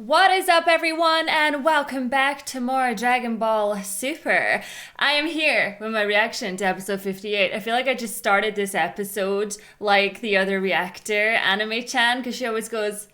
What is up, everyone, and welcome back to more Dragon Ball Super. I am here with my reaction to episode 58. I feel like I just started this episode like the other reactor, Anime-chan, because she always goes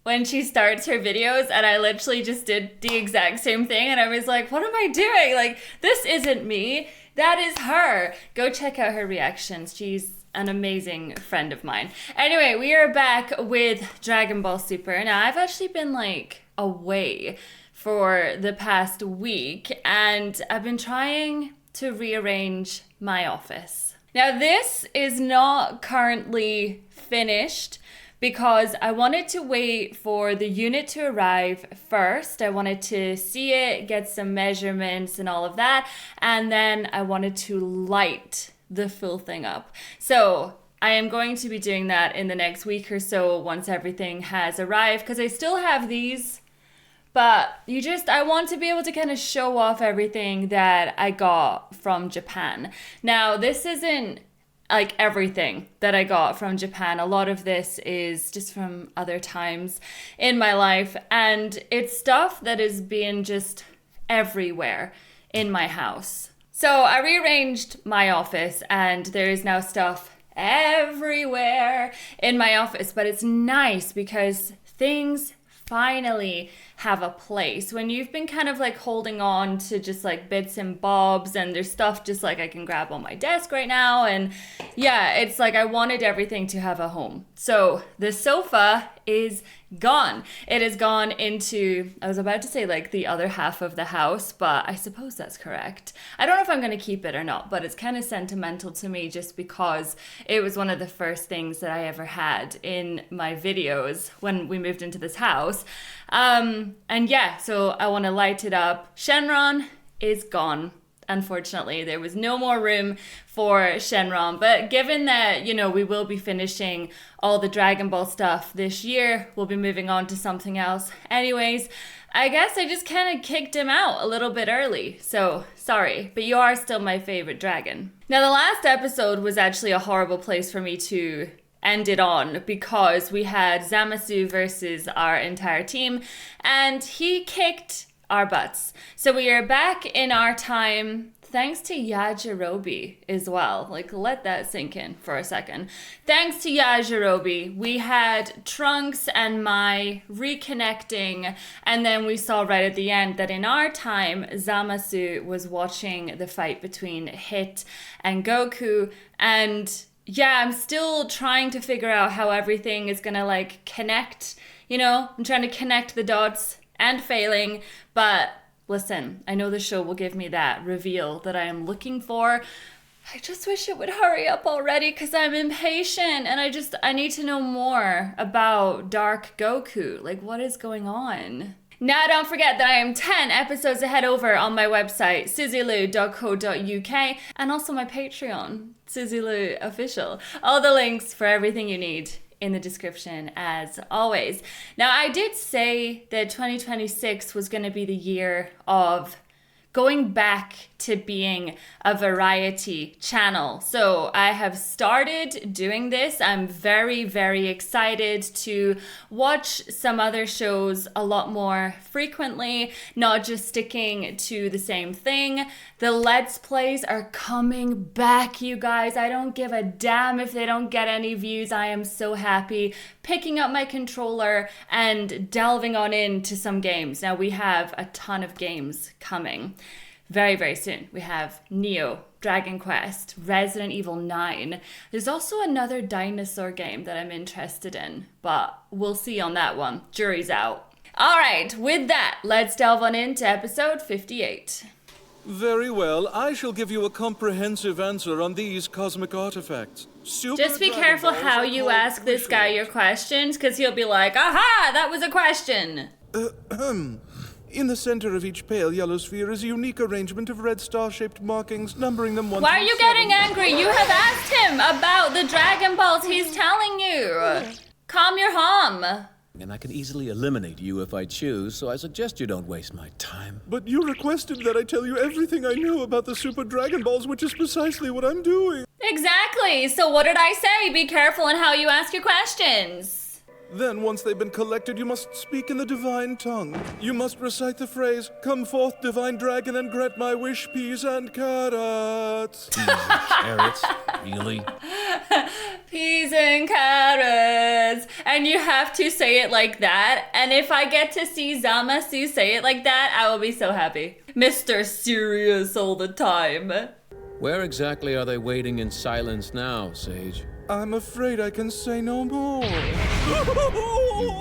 when she starts her videos, and I literally just did the exact same thing, and I was like, what am I doing? Like, this isn't me. That is her. Go check out her reactions. She's an amazing friend of mine. Anyway, we are back with Dragon Ball Super. Now, I've actually been like away for the past week, and I've been trying to rearrange my office. Now, this is not currently finished because I wanted to wait for the unit to arrive first. I wanted to see it, get some measurements and all of that, and then I wanted to light the full thing up. So I am going to be doing that in the next week or so once everything has arrived, because I still have these, but I want to be able to kind of show off everything that I got from Japan. Now, this isn't like everything that I got from Japan. A lot of this is just from other times in my life, and it's stuff that is being just everywhere in my house. So I rearranged my office, and there is now stuff everywhere in my office, but it's nice because things finally have a place. When you've been kind of like holding on to just like bits and bobs, and there's stuff just like I can grab on my desk right now, and yeah, it's like I wanted everything to have a home. So the sofa is gone. It has gone into, I was about to say like the other half of the house, but I suppose that's correct. I don't know if I'm going to keep it or not, but it's kind of sentimental to me just because it was one of the first things that I ever had in my videos when we moved into this house. And yeah, so I want to light it up. Shenron is gone. Unfortunately, there was no more room for Shenron, but given that, you know, we will be finishing all the Dragon Ball stuff this year, we'll be moving on to something else anyways. I guess I just kind of kicked him out a little bit early, so sorry, but you are still my favorite dragon. Now, the last episode was actually a horrible place for me to end it on because we had Zamasu versus our entire team, and he kicked our butts. So we are back in our time, thanks to Yajirobe as well. Like, let that sink in for a second. Thanks to Yajirobe, we had Trunks and Mai reconnecting, and then we saw right at the end that in our time, Zamasu was watching the fight between Hit and Goku, and yeah, I'm still trying to figure out how everything is gonna like connect, you know? I'm trying to connect the dots and failing, but listen, I know the show will give me that reveal that I am looking for. I just wish it would hurry up already because I'm impatient, and I need to know more about Dark Goku. Like, what is going on? Now, don't forget that I am 10 episodes ahead over on my website, suzylu.co.uk, and also my Patreon, Suzy Lu Official. All the links for everything you need in the description as always. Now, I did say that 2026 was going to be the year of going back to being a variety channel. So I have started doing this. I'm very, very excited to watch some other shows a lot more frequently, not just sticking to the same thing. The Let's Plays are coming back, you guys. I don't give a damn if they don't get any views. I am so happy picking up my controller and delving on into some games. Now, we have a ton of games coming very, very soon. We have Neo, Dragon Quest, Resident Evil 9. There's also another dinosaur game that I'm interested in, but we'll see on that one. Jury's out. All right, with that, let's delve on into episode 58. Very well. I shall give you a comprehensive answer on these cosmic artifacts. Just be careful how you ask this guy your questions, because he'll be like, aha, that was a question. In the center of each pale yellow sphere is a unique arrangement of red star-shaped markings, numbering them 1 Why through are you 7. getting angry? You have asked him about the Dragon Balls he's telling you. Calm your hum. And I can easily eliminate you if I choose, so I suggest you don't waste my time. But you requested that I tell you everything I know about the Super Dragon Balls, which is precisely what I'm doing. Exactly. So what did I say? Be careful in how you ask your questions. Then, once they've been collected, you must speak in the divine tongue. You must recite the phrase, "Come forth, divine dragon, and grant my wish, peas and carrots." Peas and carrots? Really? Peas and carrots. And you have to say it like that. And if I get to see Zamasu say it like that, I will be so happy. Mr. Serious all the time. Where exactly are they waiting in silence now, Sage? I'm afraid I can say no more.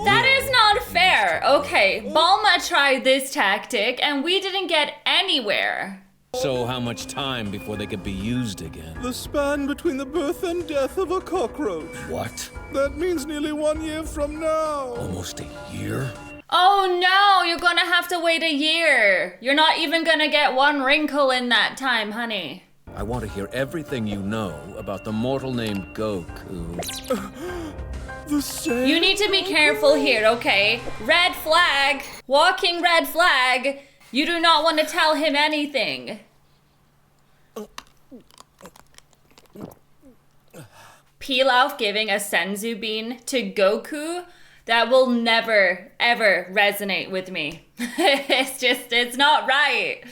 That is not fair. Okay, Balma tried this tactic and we didn't get anywhere. So how much time before they could be used again? The span between the birth and death of a cockroach. What? That means nearly 1 year from now. Almost a year? Oh no, you're gonna have to wait a year. You're not even gonna get one wrinkle in that time, honey. I want to hear everything you know about the mortal named Goku. The same. You need to be careful here, okay? Red flag. Walking red flag. You do not want to tell him anything. Pilaf giving a senzu bean to Goku? That will never, ever resonate with me. It's not right.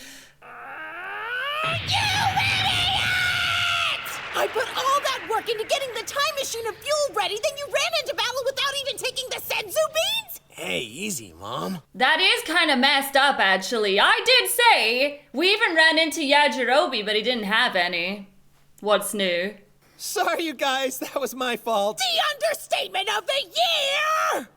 I put all that work into getting the time machine and fuel ready, then you ran into battle without even taking the senzu beans? Hey, easy, Mom. That is kind of messed up, actually. I did say we even ran into Yajirobe, but he didn't have any. What's new? Sorry, you guys. That was my fault. The understatement of the year!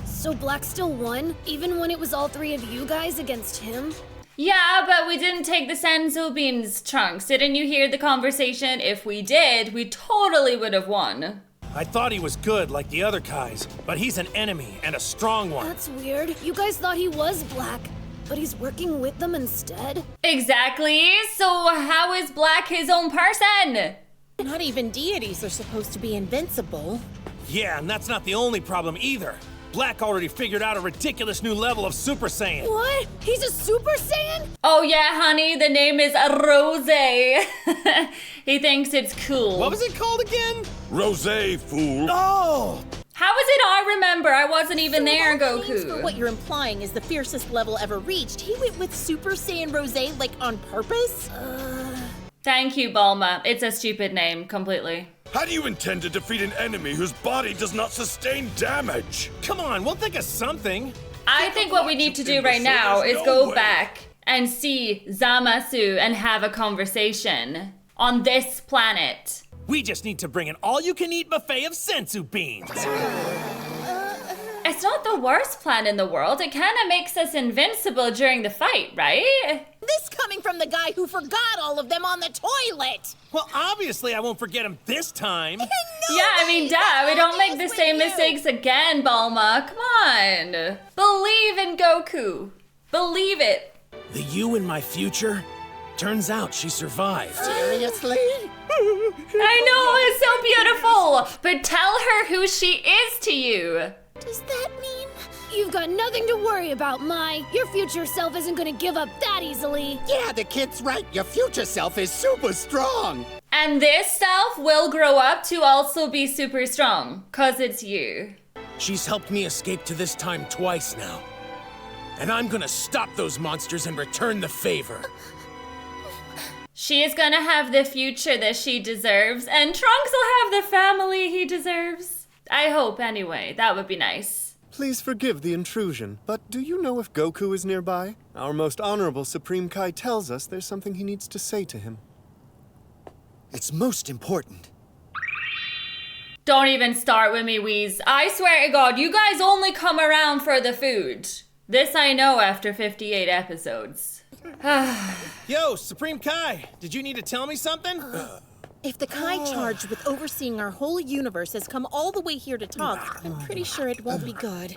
So Black still won, even when it was all three of you guys against him? Yeah, but we didn't take the senzu beans, Trunks. Didn't you hear the conversation? If we did, we totally would have won. I thought he was good like the other guys, but he's an enemy and a strong one. That's weird. You guys thought he was Black, but he's working with them instead? Exactly. So how is Black his own person? Not even deities are supposed to be invincible. Yeah, and that's not the only problem either. Black already figured out a ridiculous new level of Super Saiyan. What? He's a Super Saiyan? Oh yeah, honey, the name is Rose. He thinks it's cool. What was it called again? Rosé, fool. Oh! How is it I remember? I wasn't even there, For Goku. what you're implying is the fiercest level ever reached. He went with Super Saiyan Rosé like on purpose? Thank you, Balma. It's a stupid name, completely. How do you intend to defeat an enemy whose body does not sustain damage? Come on, we'll think of something. I think what we need to do right now is go back and see Zamasu and have a conversation on this planet. We just need to bring an all-you-can-eat buffet of senzu beans. It's not the worst plan in the world. It kind of makes us invincible during the fight, right? This coming from the guy who forgot all of them on the toilet! Well, obviously I won't forget him this time. No Yeah, I mean, way, duh. We that don't make is the with same you. mistakes again, Balma. Come on. Believe in Goku. Believe it. The you in my future? Turns out she survived. Seriously? I know, it's so beautiful. But tell her who she is to you. Does that mean... You've got nothing to worry about, Mai. Your future self isn't gonna give up that easily. Yeah, the kid's right. Your future self is super strong. And this self will grow up to also be super strong, 'cause it's you. She's helped me escape to this time twice now. And I'm gonna stop those monsters and return the favor. She is gonna have the future that she deserves, and Trunks will have the family he deserves. I hope, anyway. That would be nice. Please forgive the intrusion, but do you know if Goku is nearby? Our most honorable Supreme Kai tells us there's something he needs to say to him. It's most important. Don't even start with me, Wheeze. I swear to God, you guys only come around for the food. This I know after 58 episodes. Yo, Supreme Kai, did you need to tell me something? If the Kai charged with overseeing our whole universe has come all the way here to talk, I'm pretty sure it won't be good.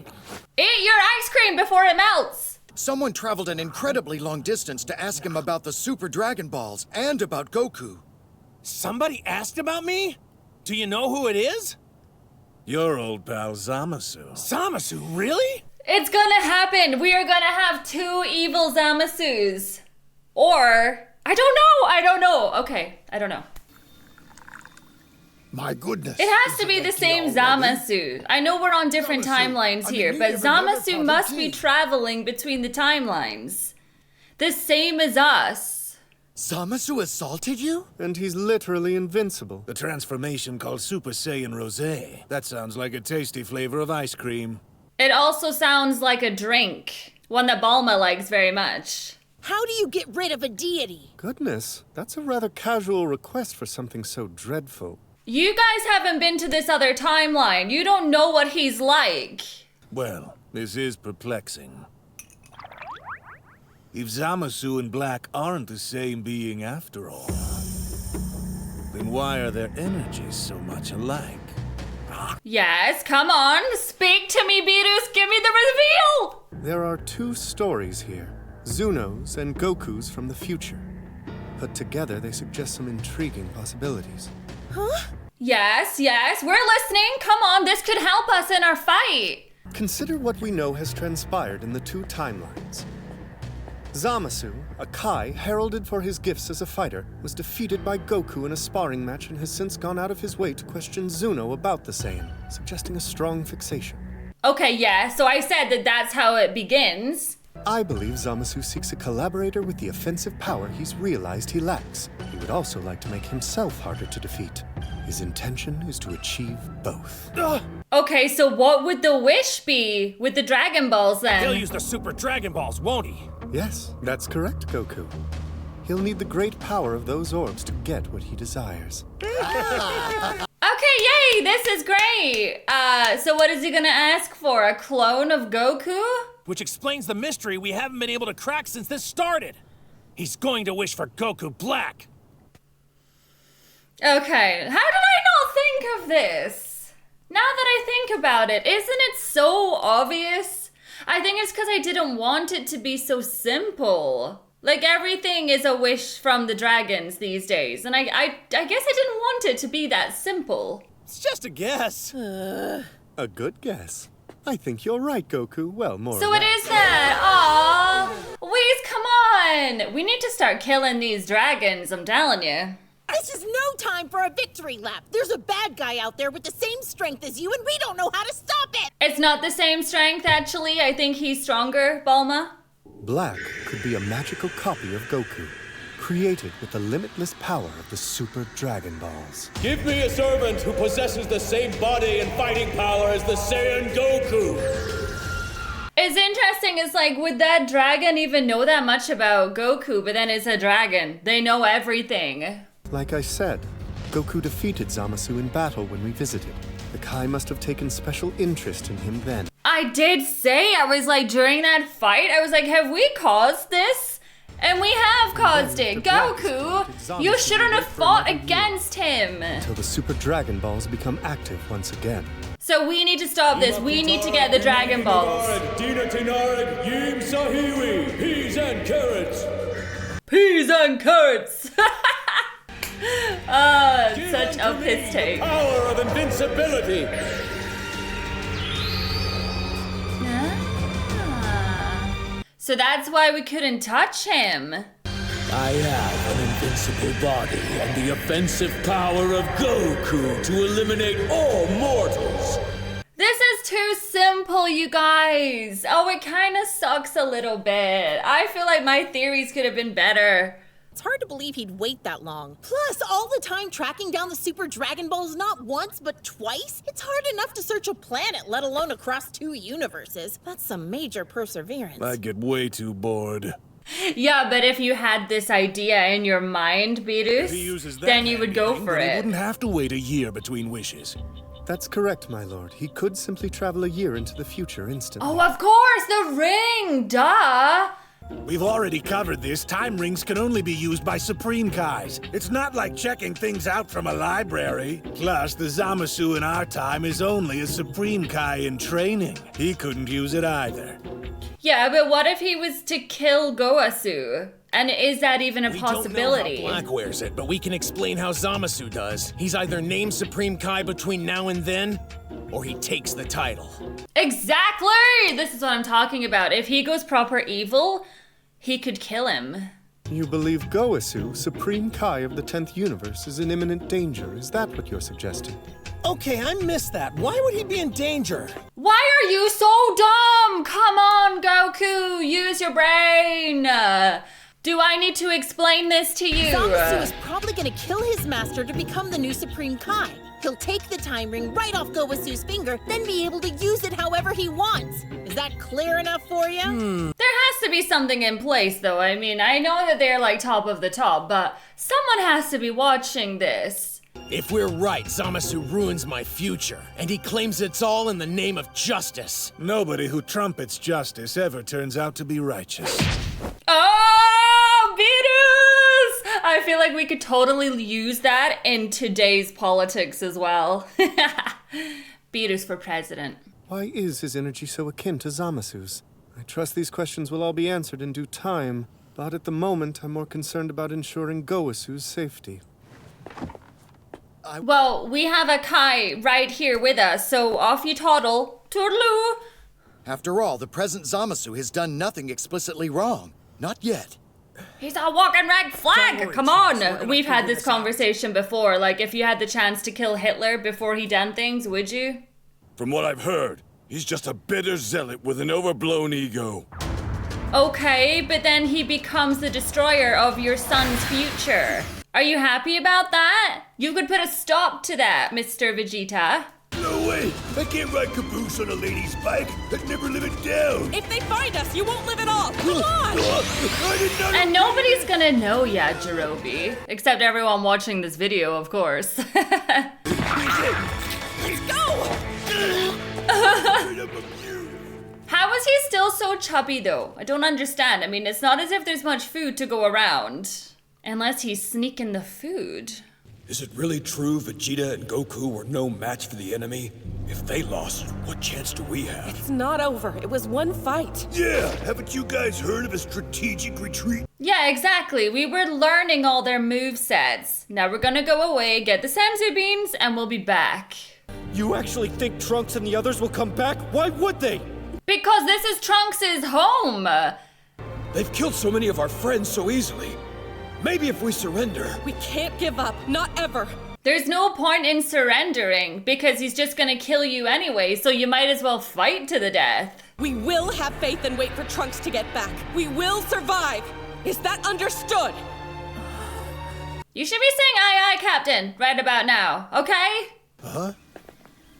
Eat your ice cream before it melts! Someone traveled an incredibly long distance to ask him about the Super Dragon Balls and about Goku. Somebody asked about me? Do you know who it is? Your old pal Zamasu. Zamasu, really? It's gonna happen. We are gonna have 2 evil Zamasus. Or, I don't know. Okay, I don't know. My goodness. It has to be the same Zamasu. I know we're on different timelines here, but Zamasu must be traveling between the timelines. The same as us. Zamasu assaulted you? And he's literally invincible. The transformation called Super Saiyan Rosé. That sounds like a tasty flavor of ice cream. It also sounds like a drink, one that Balma likes very much. How do you get rid of a deity? Goodness, that's a rather casual request for something so dreadful. You guys haven't been to this other timeline. You don't know what he's like. Well, this is perplexing. If Zamasu and Black aren't the same being after all, then why are their energies so much alike? Yes, come on. Speak to me, Beerus. Give me the reveal. There are two stories here, Zuno's and Goku's from the future. Put together, they suggest some intriguing possibilities. Yes, we're listening. Come on, this could help us in our fight. Consider what we know has transpired in the two timelines. Zamasu, a Kai heralded for his gifts as a fighter, was defeated by Goku in a sparring match and has since gone out of his way to question Zuno about the Saiyan, suggesting a strong fixation. Okay, yeah, so I said that that's how it begins. I believe Zamasu seeks a collaborator with the offensive power he's realized he lacks. He would also like to make himself harder to defeat. His intention is to achieve both. Okay, so what would the wish be with the Dragon Balls then? He'll use the Super Dragon Balls, won't he? Yes, that's correct, Goku. He'll need the great power of those orbs to get what he desires. Okay, yay, this is great. So what is he gonna ask for? A clone of Goku? Which explains the mystery we haven't been able to crack since this started. He's going to wish for Goku Black. Okay, how did I not think of this? Now that I think about it, isn't it so obvious? I think it's because I didn't want it to be so simple. Like, everything is a wish from the dragons these days, and I guess I didn't want it to be that simple. It's just a guess. A good guess. I think you're right, Goku. Well, more So or it less. is that. Aww. Whis, come on. We need to start killing these dragons, I'm telling you. This is no time for a victory lap. There's a bad guy out there with the same strength as you, and we don't know how to stop it. It's not the same strength, actually. I think he's stronger, Balma. Black could be a magical copy of Goku, created with the limitless power of the Super Dragon Balls. Give me a servant who possesses the same body and fighting power as the Saiyan Goku. It's interesting, it's like, would that dragon even know that much about Goku? But then it's a dragon. They know everything. Like I said, Goku defeated Zamasu in battle when we visited. The Kai must have taken special interest in him then. I did say, I was like, during that fight, I was like, have we caused this? And we have caused it. Goku, you shouldn't have fought against him. Until the Super Dragon Balls become active once again. So we need to stop this. We need to get the Dragon Balls. Dina Tinarag, Yim Sahiwi, peas and carrots. Peas and carrots. Such a piss take. Power of invincibility. So that's why we couldn't touch him. I have an invincible body and the offensive power of Goku to eliminate all mortals. This is too simple, you guys. Oh, it kind of sucks a little bit. I feel like my theories could have been better. It's hard to believe he'd wait that long. Plus, all the time tracking down the Super Dragon Balls not once, but twice? It's hard enough to search a planet, let alone across 2 universes. That's some major perseverance. I'd get way too bored. Yeah, but if you had this idea in your mind, Beerus, then you would go for He it. wouldn't have to wait a year between wishes. That's correct, my lord. He could simply travel a year into the future instantly. Oh, of course, the ring, duh. We've already covered this. Time rings can only be used by Supreme Kais. It's not like checking things out from a library. Plus, the Zamasu in our time is only a Supreme Kai in training. He couldn't use it either. Yeah, but what if he was to kill Goasu? And is that even a possibility? We don't know how Black wears it, but we can explain how Zamasu does. He's either named Supreme Kai between now and then, or he takes the title. Exactly! This is what I'm talking about. If he goes proper evil, he could kill him. You believe Goasu, Supreme Kai of the 10th Universe, is in imminent danger. Is that what you're suggesting? Okay, I missed that. Why would he be in danger? Why are you so dumb? Come on, Goku, use your brain. Do I need to explain this to you? Zamasu is probably gonna kill his master to become the new Supreme Kai. He'll take the time ring right off Goasu's finger, then be able to use it however he wants. Is that clear enough for you? There has to be something in place, though. I mean, I know that they're like top of the top, but someone has to be watching this. If we're right, Zamasu ruins my future, and he claims it's all in the name of justice. Nobody who trumpets justice ever turns out to be righteous. Oh, Beatles! I feel like we could totally use that in today's politics as well. Beatles for president. Why is his energy so akin to Zamasu's? I trust these questions will all be answered in due time, but at the moment I'm more concerned about ensuring Goasu's safety. Well, we have a Kai right here with us, so off you toddle. Toodaloo! After all, the present Zamasu has done nothing explicitly wrong. Not yet. He's a walking red flag! Don't worry, Come Thomas, we're on! gonna We've had figure this this out. conversation before. Like, if you had the chance to kill Hitler before he done things, would you? From what I've heard, he's just a bitter zealot with an overblown ego. Okay, but then he becomes the destroyer of your son's future. Are you happy about that? You could put a stop to that, Mr. Vegeta. No way! I can't ride caboose on a lady's bike. I'd never live it down. If they find us, you won't live at all. Come on! I did not. And nobody's gonna know yet, Jirobi. Except everyone watching this video, of course. Let's go! How is he still so chubby, though? I don't understand. I mean, it's not as if there's much food to go around. Unless he's sneaking the food. Is it really true Vegeta and Goku were no match for the enemy? If they lost, what chance do we have? It's not over. It was one fight. Yeah, haven't you guys heard of a strategic retreat? Yeah, exactly. We were learning all their movesets. Now we're gonna go away, get the senzu beans, and we'll be back. You actually think Trunks and the others will come back? Why would they? Because this is Trunks' home! They've killed so many of our friends so easily. Maybe if we surrender. We can't give up. Not ever. There's no point in surrendering, because he's just gonna kill you anyway, so you might as well fight to the death. We will have faith and wait for Trunks to get back. We will survive. Is that understood? You should be saying aye aye, Captain, right about now, okay? Huh?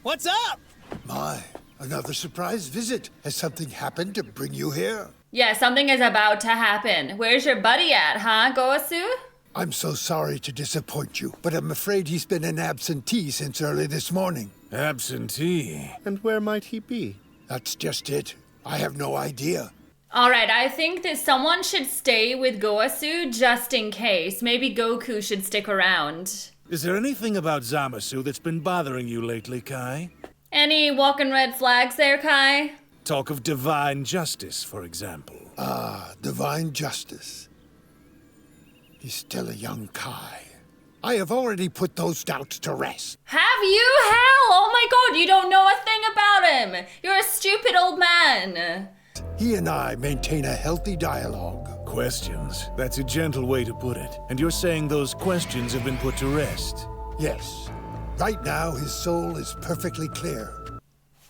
What's up? My, another surprise visit. Has something happened to bring you here? Yeah, something is about to happen. Where's your buddy at, huh, Goasu? I'm so sorry to disappoint you, but I'm afraid he's been an absentee since early this morning. Absentee? And where might he be? That's just it. I have no idea. Alright, I think that someone should stay with Goasu just in case. Maybe Goku should stick around. Is there anything about Zamasu that's been bothering you lately, Kai? Any walking red flags there, Kai? Talk of divine justice, for example. Ah, divine justice. He's still a young Kai. I have already put those doubts to rest. Have you? Hell! Oh my god, you don't know a thing about him! You're a stupid old man! He and I maintain a healthy dialogue. Questions? That's a gentle way to put it. And you're saying those questions have been put to rest? Yes. Right now, his soul is perfectly clear.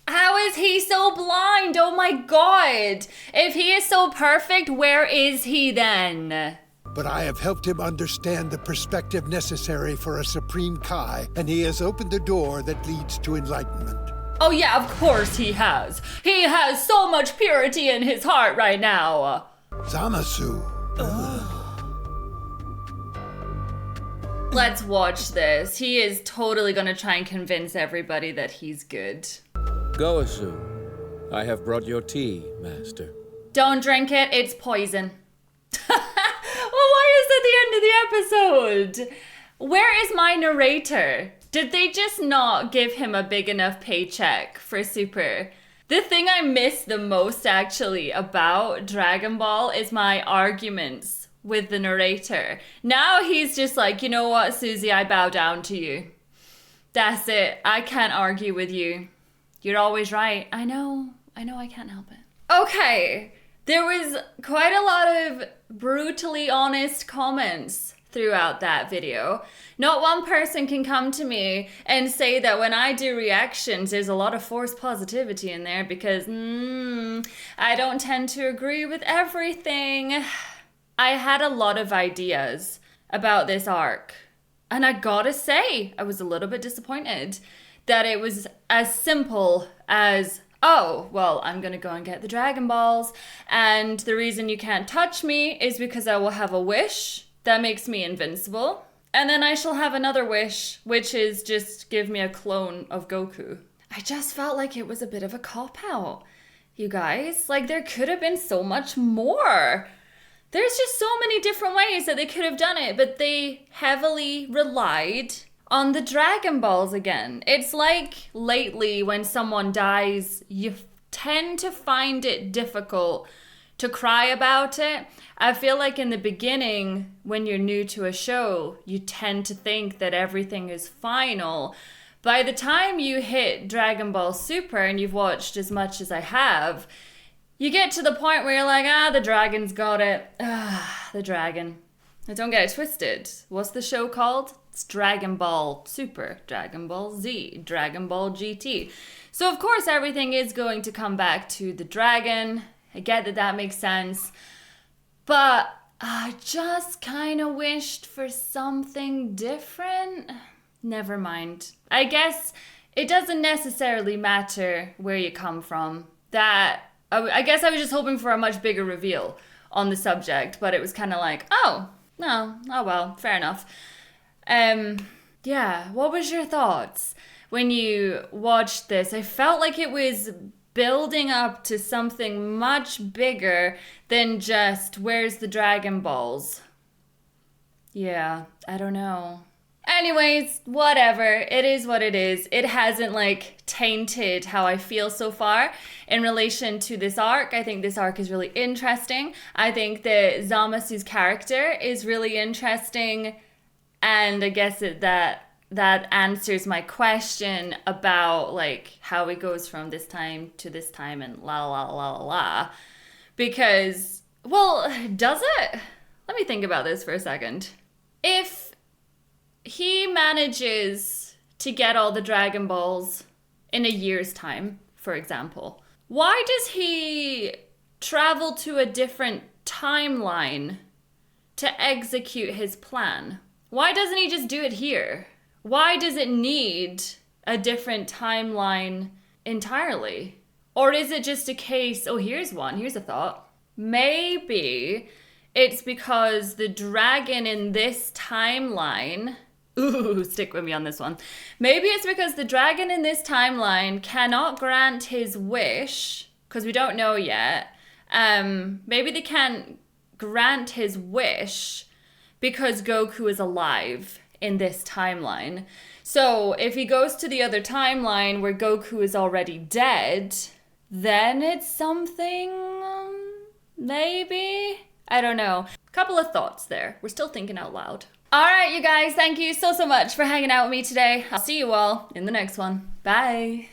How is he so blind? Oh my god! If he is so perfect, where is he then? But I have helped him understand the perspective necessary for a Supreme Kai, and he has opened the door that leads to enlightenment. Oh yeah, of course he has. He has so much purity in his heart right now. Zamasu. Let's watch this. He is totally gonna try and convince everybody that he's good. Goasu, I have brought your tea, Master. Don't drink it, it's poison. Well, why is that the end of the episode? Where is my narrator? Did they just not give him a big enough paycheck for Super? The thing I miss the most actually about Dragon Ball is my arguments with the narrator. Now he's just like, you know what, Suzy, I bow down to you. That's it. I can't argue with you. You're always right. I know I can't help it. Okay. There was quite a lot of brutally honest comments throughout that video. Not one person can come to me and say that when I do reactions, there's a lot of forced positivity in there because I don't tend to agree with everything. I had a lot of ideas about this arc, and I gotta say, I was a little bit disappointed that it was as simple as, oh, well, I'm gonna go and get the Dragon Balls, and the reason you can't touch me is because I will have a wish that makes me invincible, and then I shall have another wish, which is just give me a clone of Goku. I just felt like it was a bit of a cop-out, you guys. Like, there could have been so much more. There's just so many different ways that they could have done it, but they heavily relied on the Dragon Balls again. It's like lately when someone dies, you tend to find it difficult to cry about it. I feel like in the beginning, when you're new to a show, you tend to think that everything is final. By the time you hit Dragon Ball Super and you've watched as much as I have, you get to the point where you're like, the dragon's got it. The dragon. Now don't get it twisted. What's the show called? It's Dragon Ball Super, Dragon Ball Z, Dragon Ball GT. So of course everything is going to come back to the dragon. I get that that makes sense. But I just kind of wished for something different. Never mind. I guess it doesn't necessarily matter where you come from. I guess I was just hoping for a much bigger reveal on the subject, but it was kind of like, oh well, fair enough. Yeah, what was your thoughts when you watched this? I felt like it was building up to something much bigger than just, where's the Dragon Balls? Yeah, I don't know. Anyways, whatever. It is what it is. It hasn't tainted how I feel so far in relation to this arc. I think this arc is really interesting. I think that Zamasu's character is really interesting. And I guess that answers my question about how it goes from this time to this time and la la la la la. Because, well, does it? Let me think about this for a second. If he manages to get all the Dragon Balls in a year's time, for example, why does he travel to a different timeline to execute his plan? Why doesn't he just do it here? Why does it need a different timeline entirely? Or is it just a case, here's a thought. Maybe it's because the dragon in this timeline, stick with me on this one. Maybe it's because the dragon in this timeline cannot grant his wish, because we don't know yet. Maybe they can't grant his wish because Goku is alive in this timeline. So if he goes to the other timeline where Goku is already dead, then it's something, maybe? I don't know. Couple of thoughts there. We're still thinking out loud. All right, you guys, thank you so much for hanging out with me today. I'll see you all in the next one. Bye.